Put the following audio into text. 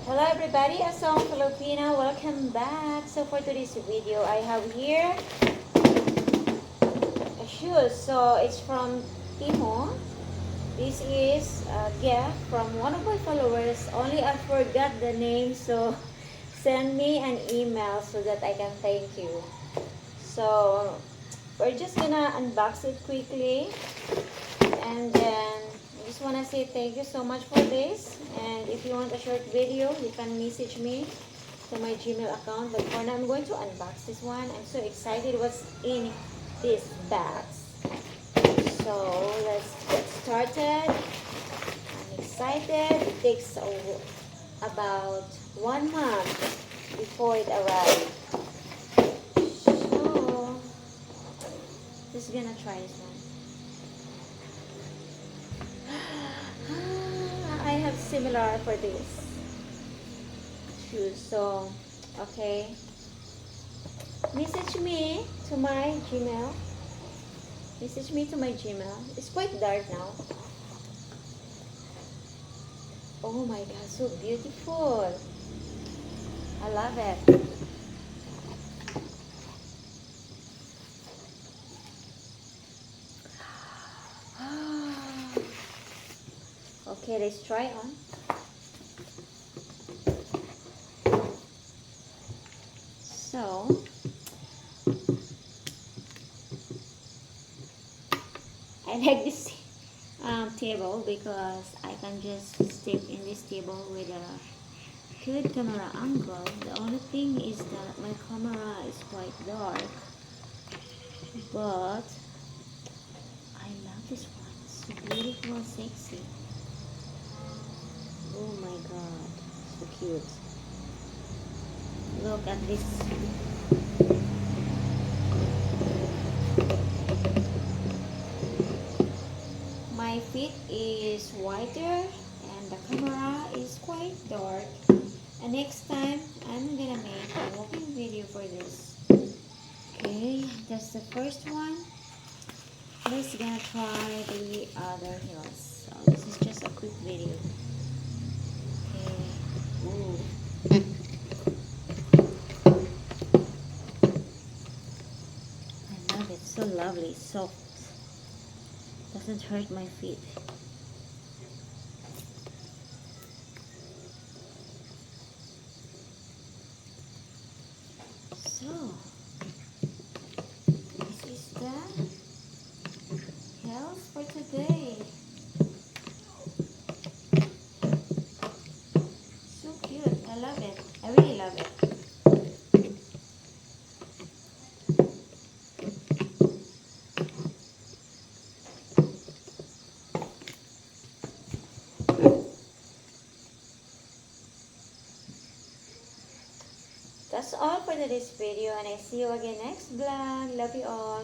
Hello everybody, Asong Filipino, welcome back. So for today's video, I have here a shoes. So it's from Timo. This is a gift from one of my followers. Only I forgot the name, so send me an email so that I can thank you. So we're just gonna unbox it quickly, and then I just wanna say thank you so much for this. And if you want a short video, you can message me to my Gmail account. But for now, I'm going to unbox this one. I'm so excited what's in this box. So let's get started. I'm excited. It takes about 1 month before it arrives. So just gonna try this one. I have similar for this shoes. So okay, message me to my Gmail. Message me to my Gmail. It's quite dark now. Oh my god, so beautiful. I love it. Okay, let's try on. So I like this table because I can just step in this table with a good camera angle. The only thing is that my camera is quite dark, but I love this one. It's so beautiful, sexy. Oh my god, so cute. Look at this. My feet is whiter and the camera is quite dark. And next time I'm gonna make a walking video for this. Okay, that's the first one. Let's gonna try the other heels. So this is just a quick video. Okay. Ooh. I love it. So lovely, soft. Doesn't hurt my feet. So this is the heels for today. So cute. I love it. I really love it. That's all for today's video, and I see you again next vlog. Love you all.